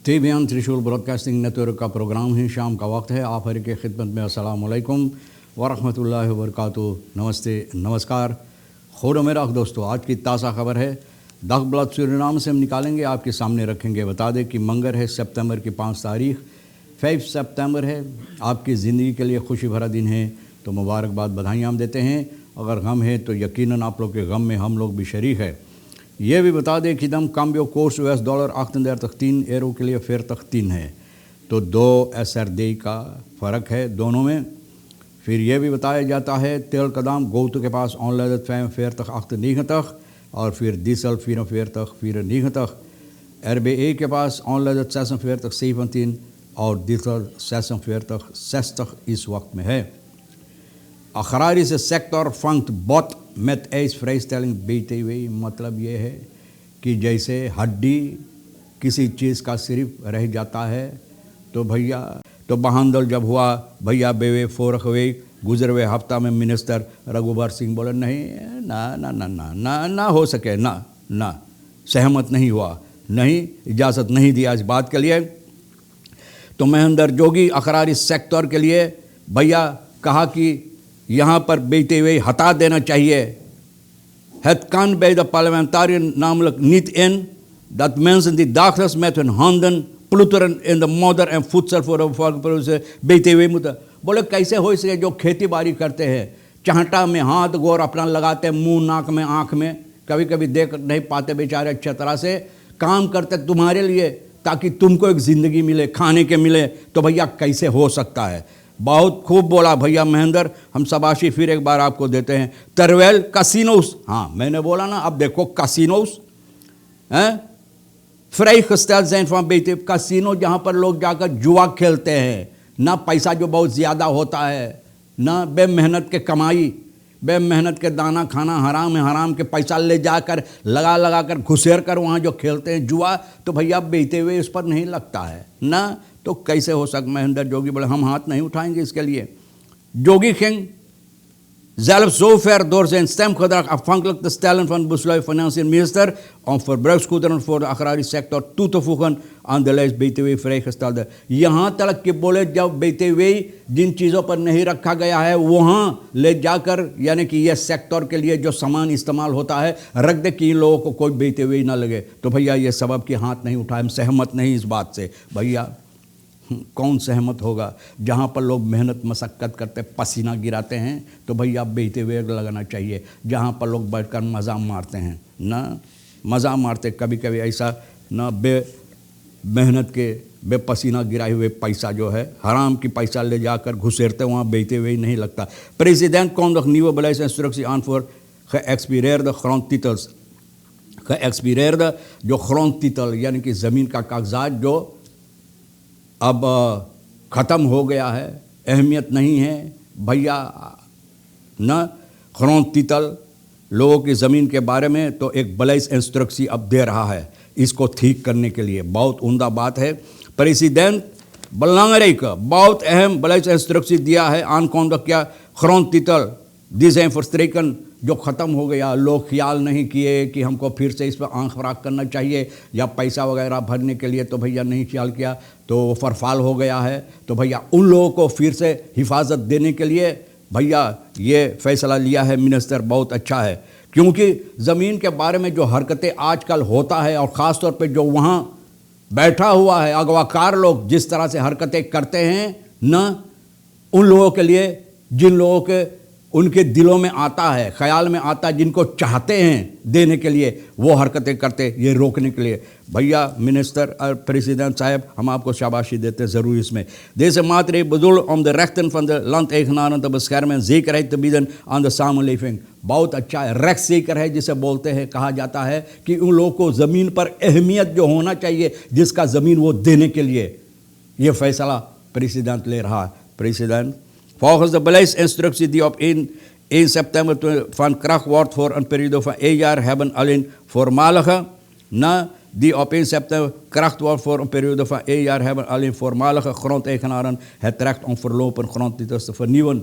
TVN त्रिशूल broadcasting network का programme है। शाम का वक्त है। आप हर की खिदमत में अस्सलाम वालेकुम वरहमतुल्लाहि वबरकातुहू। नमस्ते, नमस्कार। खुद मेरा दोस्तों, आज की ताज़ा खबर है। दखबलत सूरीनाम से हम निकालेंगे, आपके सामने रखेंगे। बता दें कि मंगर है, सितंबर की 5 तारीख, 5 सितंबर है। आपकी ज़िंदगी के लिए खुशी भरा दिन है, तो मुबारकबाद, बधाइयाँ हम देते हैं। अगर गम है तो यकीनन आप लोग के गम में हम लोग भी शरीक है। ये भी बता दें कि दम cambio course US dollar 38 euro के लिए 40 है, तो 2 SRD का फ़र्क है दोनों में। फिर यह भी बताया जाता है तेल कदम गोतु के पास ऑनलाइन 45 और फिर डीजल 44 RBA के पास ऑनलाइन 46 और डीजल 46 इस वक्त में है। अखरारी से सेक्टर फंक्ट बॉट met एस फ्रीस्टाइलिंग बीते हुए, मतलब ये है कि जैसे हड्डी किसी चीज़ का सिर्फ रह जाता है तो भैया, तो बहांदल जब हुआ भैया बेवे फोरख हुए गुजर हुए हफ्ता में मिनिस्टर रघुबर सिंह बोले नहीं, ना ना ना ना ना ना हो सके, ना ना सहमत नहीं हुआ, नहीं इजाज़त नहीं दिया इस बात के लिए। तो महेंद्र जोगी अखरारी सेक्टर के लिए भैया कहा कि यहाँ पर बेटे हुए हटा देना चाहिए। Het kan bij de parlementariër namelijk niet in dat mensen die dagelijks met hun handen ploeteren in de modder en voedsel voor de bevolking BTW moeten। बोले कैसे हो सके, जो खेती बाड़ी करते हैं चाहटा में हाथ गोर अपना लगाते हैं, मुंह नाक में आँख में, कभी कभी देख नहीं पाते बेचारे अच्छी तरह से, काम करते तुम्हारे लिए ताकि तुमको एक ज़िंदगी मिले, खाने के मिले, तो भैया कैसे हो सकता है। बहुत खूब बोला भैया महेंद्र, हम शाबाशी फिर एक बार आपको देते हैं। तरवेल कसिनोस, हाँ मैंने बोला ना, अब देखो कसिनोस हैं, फ्राईगesteld zijn van BTW, कसिनो जहाँ पर लोग जाकर जुआ खेलते हैं, ना पैसा जो बहुत ज़्यादा होता है, ना बेमेहनत के कमाई, बेमेहनत के दाना खाना हराम है, हराम के पैसा ले जाकर लगा कर घुसेर कर वहाँ जो खेलते हैं जुआ, तो भैया बेचते हुए इस पर नहीं लगता है ना, तो कैसे हो सकता। महेंद्र जोगी बोले हम हाथ नहीं उठाएंगे इसके लिए। जोगी ging zelf zo ver door zijn stemgedrag afhankelijk te stellen van besluit van financiën minister om verbruiksgoederen voor de agrarische sector toe te voegen aan de lijst BTW vrijgestelde। यहाँ तक कि बोले जब BTW जिन चीज़ों पर नहीं रखा गया है वहाँ ले जाकर, यानी कि यह सेक्टर के लिए जो सामान इस्तेमाल होता है रख दे कि इन लोगों को कोई BTW ना लगे। तो भैया ये सबब कि हाथ नहीं उठाए, हम सहमत नहीं इस बात से। भैया कौन सहमत होगा, जहाँ पर लोग मेहनत मशक्क़त करते पसीना गिराते हैं, तो भैया बेचते हुए लगाना चाहिए। जहाँ पर लोग बैठकर मज़ा मारते हैं ना, मज़ा मारते कभी कभी ऐसा ना, बे मेहनत के बे पसीना गिराए हुए पैसा जो है हराम की पैसा ले जाकर घुसेरते, वहाँ बेचते हुए ही नहीं लगता। President kondigt nieuwe beleidsinstructie aan voor geëxpireerde grondtitels। geëxpireerde जो grondtitel यानी कि ज़मीन का कागजात जो अब ख़त्म हो गया है, अहमियत नहीं है भैया न, grondtitel लोगों की ज़मीन के बारे में तो एक beleidsinstructie अब दे रहा है इसको ठीक करने के लिए। बहुत उम्दा बात है। प्रेसिडेंट belangrijke, बहुत अहम beleidsinstructie दिया है, aankondig किया grondtitel die zijn verstreken, जो ख़त्म हो गया। लोग ख्याल नहीं किए कि हमको फिर से इस पर आंख फराक करना चाहिए या पैसा वगैरह भरने के लिए, तो भैया नहीं ख्याल किया, तो वो फरफाल हो गया है। तो भैया उन लोगों को फिर से हिफाजत देने के लिए भैया ये फ़ैसला लिया है मिनिस्टर, बहुत अच्छा है। क्योंकि ज़मीन के बारे में जो हरकतें आजकल होता है और ख़ास तौर पे जो वहाँ बैठा हुआ है अगवाकार लोग जिस तरह से हरकतें करते हैं न, उन लोगों के लिए, जिन लोगों के उनके दिलों में आता है, ख्याल में आता है, जिनको चाहते हैं देने के लिए वो हरकतें करते, ये रोकने के लिए भैया मिनिस्टर और प्रेसिडेंट साहब हम आपको शाबाशी देते हैं ज़रूर इसमें। Deze maatregel bedoeld om de rechten van de landeigenaren te beschermen en zekerheid te bieden aan de samenleving। बहुत अच्छा है, rechtszeker है जिसे बोलते हैं, कहा जाता है कि उन लोगों को ज़मीन पर अहमियत जो होना चाहिए जिसका ज़मीन वो देने के लिए ये फ़ैसला प्रेसिडेंट ले रहा है। President volgens de beleidsinstructie die op 1 september van kracht wordt voor een periode van 1 jaar hebben alleen voormalige, die op 1 september kracht wordt voor een periode van 1 jaar hebben alleen voormalige grondeigenaren het recht om verlopen grondtitels te vernieuwen।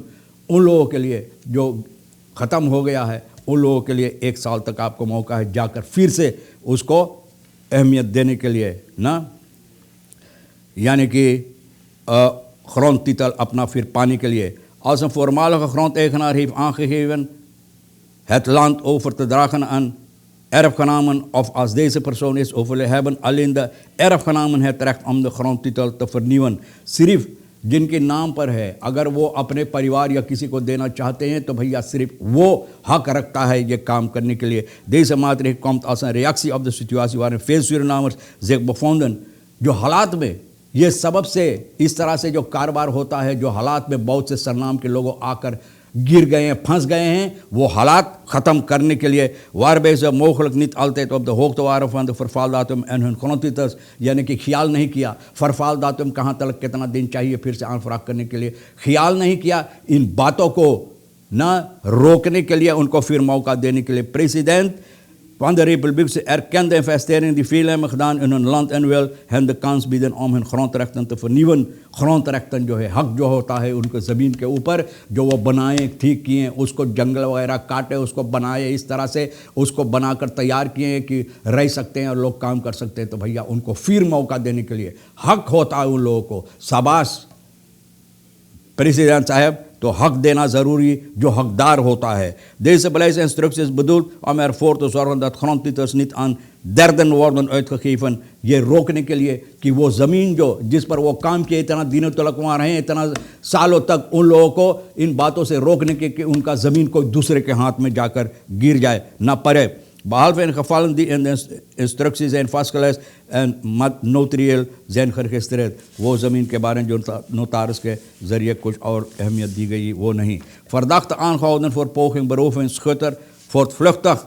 उन लोगों के लिए जो ख़त्म हो गया है उन लोगों के लिए 1 साल तक आपको मौका है जाकर फिर से उसको अहमियत देने के लिए ना। यानी कि grond titel अपना फिर पाने के लिए. Als een voormalige grondeigenaar heeft aangegeven het land over te dragen aan erfgenamen of als deze persoon is overleden, hebben alleen de erfgenamen het recht om de grondtitel te vernieuwen. सिर्फ जिनके नाम पर है, अगर वो अपने परिवार या किसी को देना चाहते हैं तो भैया सिर्फ वो हक रखता है ये काम करने के लिए. Deze maatregel komt als een reactie op de situatie waarin veel Surinamers zich bevonden. जो हालात में ये सबब से इस तरह से जो कारोबार होता है, जो हालात में बहुत से सरनाम के लोग आकर गिर गए हैं, फंस गए हैं, वो हालात ख़त्म करने के लिए waarbij ze mogelijk niet altijd op de hoogte waren van de vervaldatum en hun grondtitels, यानी कि ख्याल नहीं किया vervaldatum कहाँ तक कितना दिन चाहिए फिर से aanvraag करने के लिए, ख्याल नहीं किया इन बातों को न रोकने के लिए, उनको फिर मौका देने के लिए. President van de Republiek erkent de investeringen die veel hebben gedaan in hun land en wil hen de kans bieden om hun grondrechten te vernieuwen. grondrechten जो है, हक जो होता है उनको ज़मीन के ऊपर जो वो बनाए, ठीक किए, उसको जंगल वगैरह काटे, उसको बनाए, इस तरह से उसको बनाकर तैयार किए कि रह सकते हैं और लोग काम कर सकते हैं, तो भैया उनको फिर मौका देने के लिए हक होता है उन लोगों को. शाबाश प्रेसिडेंट साहब, तो हक देना ज़रूरी जो हकदार होता है. Deze beleidsinstructie is bedoeld om ervoor te zorgen dat grondtitels niet aan derden worden uitgegeven. ये रोकने के लिए कि वो ज़मीन जो जिस पर वो काम किए इतना दिनों तक वहाँ रहे, इतना सालों तक, उन लोगों को इन बातों से रोकने के कि उनका ज़मीन कोई दूसरे के हाथ में जाकर गिर जाए, ना पड़े. Behalve in gevallen die in de instructie zijn vastgelegd en notarieel zijn geregistreerd, वो ज़मीन के बारे में जो नोटारिस के ज़रिए कुछ और अहमियत दी गई वो नहीं. Verdachte aangehouden voor poging beroving, schutter voortvluchtig.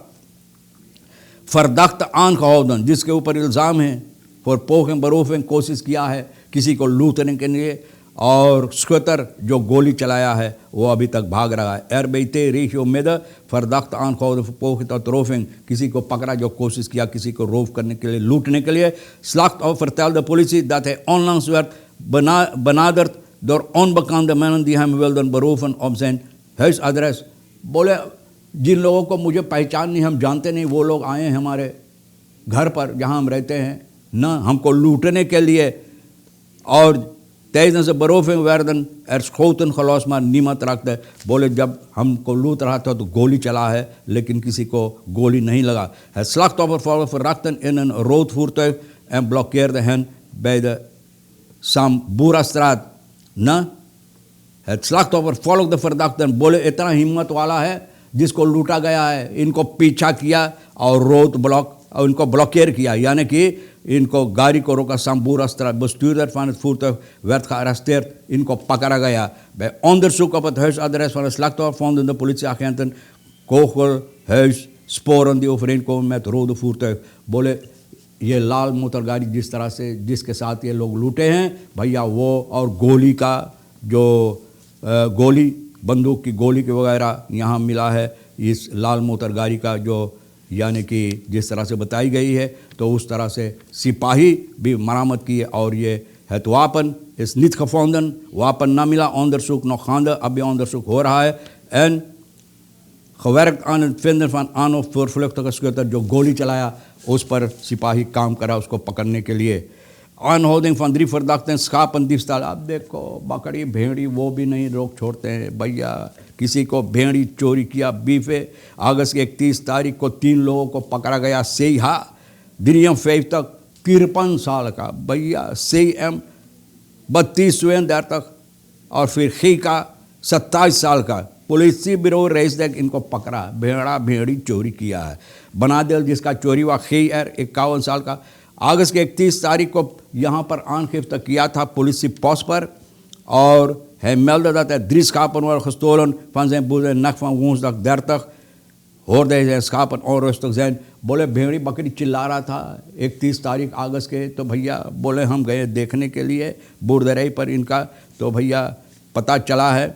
Verdachte aangehouden जिसके ऊपर इल्ज़ाम है for poging beroving, कोशिश किया है किसी को लूटने के लिए, और स्कूटर जो गोली चलाया है वो अभी तक भाग रहा है. RBT रेशियो में verdachte aangehouden voor poging tot roving, किसी को पकड़ा जो कोशिश किया किसी को रोव करने के लिए, लूटने के लिए. Slachtoffer vertelde de politie dat hij onlangs werd benaderd door onbekende mannen die hem wilden beroven op zijn huisadres. बोले जिन लोगों को मुझे पहचान नहीं, हम जानते नहीं, वो लोग आए हैं हमारे घर पर जहाँ हम रहते हैं ना, हमको लूटने के लिए. और tijdens de beroving werden schoten gelost maar niemand raakte. बोले जब हमको लूट रहा था तो गोली चला है लेकिन किसी को गोली नहीं लगा. Het slachtoffer volgde verdachten in een rood voertuig en blokkeerde hen bij de Samburastraat. ना het slachtoffer volgde verdachten, बोले इतना हिम्मत वाला है जिसको लूटा गया है, इनको पीछा किया और रोड ब्लॉक और इनको ब्लॉकेर किया, यानी कि इनको गाड़ी को रोका. Samburastraat, bestuurder van het voertuig werd gearresteerd, इनको पकड़ा गया. Bij onderzoek op het huisadres van het slachtoffer vonden de politieagenten kogelhuissporen die overeenkomen met rode voertuig. बोले ये लाल मोटर गाड़ी जिस तरह से जिसके साथ ये लोग लूटे हैं भैया, वो और गोली का जो गोली, बंदूक की गोली के वगैरह यहाँ मिला है इस लाल मोटर गाड़ी का, जो यानी कि जिस तरह से बताई गई है तो उस तरह से सिपाही भी मरामत किए. और ये het wapen is niet gevonden, wapen ना मिला, onderzoek nog gaande, अभी onderzoek हो रहा है. En gewerkt aan het vinden van aan of voortvluchtige schutter जो गोली चलाया, उस पर सिपाही काम करा उसको पकड़ने के लिए. Aanhouding van 3 verdachten, schapendiefstal. अब देखो बकरी भेड़ी वो भी नहीं रोक छोड़ते हैं भैया. किसी को भेड़ी चोरी किया, बीफे. अगस्त की 31 तारीख को 3 लोगों को पकड़ा गया. सेहा दिरियम 53 साल का भैया, CM 32 और फिर खी का 27 साल का. पुलिस बिरो रईस देख इनको पकड़ा, भेड़ा भेड़ी चोरी किया है. बनादिल जिसका चोरी हुआ, खी 51 साल का. अगस्त की 31 तारीख को यहाँ पर aangifte किया था पुलिस पोस्ट पर, और hij meldde dat er 3 schapen waren gestolen van zijn boerderij. Nacht van woensdag 30 hoorde hij zijn schapen onrustig zijn. बोले भेड़ी बकरी चिल्ला रहा था 31 तारीख अगस्त के, तो भैया बोले हम गए देखने के लिए boerderij पर इनका, तो भैया पता चला है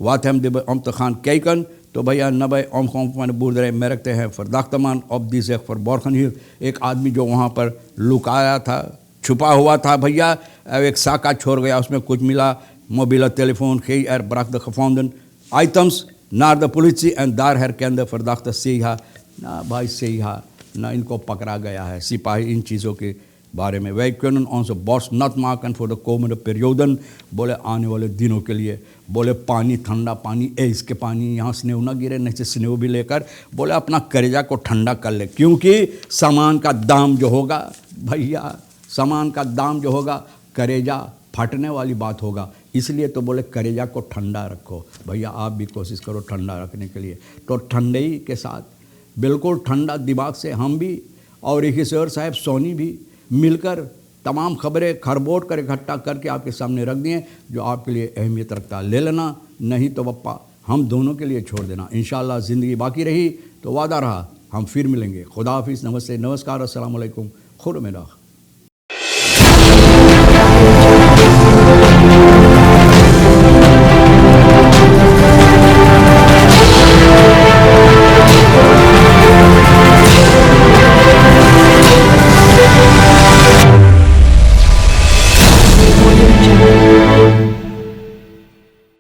wat hem om te gaan kijken. तो भैया न भाई omgang van de boerderij merkte हैं verdachte man op die zich verborgen hield. एक आदमी जो वहाँ पर लुकाया था, छुपा हुआ था भैया, एक साका छोड़ गया, उसमें कुछ मिला, mobiele telefoon, GR bracht de gevonden items naar de politie en daar herkende verdachte Seha. ना भाई सेहा ना इनको पकड़ा गया है. सिपाही इन चीज़ों की बारे में। वै kunnen onze borst nat maken voor de komende perioden, बोले आने वाले दिनों के लिए। बोले पानी, ठंडा पानी, इसके पानी, यहाँ स्नेव ना गिरे, नहीं से स्नेव भी लेकर बोले अपना करेजा को ठंडा कर ले, क्योंकि सामान का दाम जो होगा भैया, सामान का दाम जो होगा करेजा फटने वाली बात होगा। इसलिए तो बोले करेजा को ठंडा रखो भैया, आप भी कोशिश करो ठंडा रखने के लिए। तो ठंडई के साथ बिल्कुल ठंडा दिमाग से हम भी और ईश्वर साहब सोनी भी मिलकर तमाम खबरें खरबोट कर इकट्ठा करके आपके सामने रख दिए जो आपके लिए अहमियत रखता है। ले लेना, नहीं तो पप्पा हम दोनों के लिए छोड़ देना। इंशाअल्लाह ज़िंदगी बाकी रही तो वादा रहा हम फिर मिलेंगे। खुदा हाफिज़, नमस्ते, नमस्कार, अस्सलाम वालेकुम, खुदा मेरा।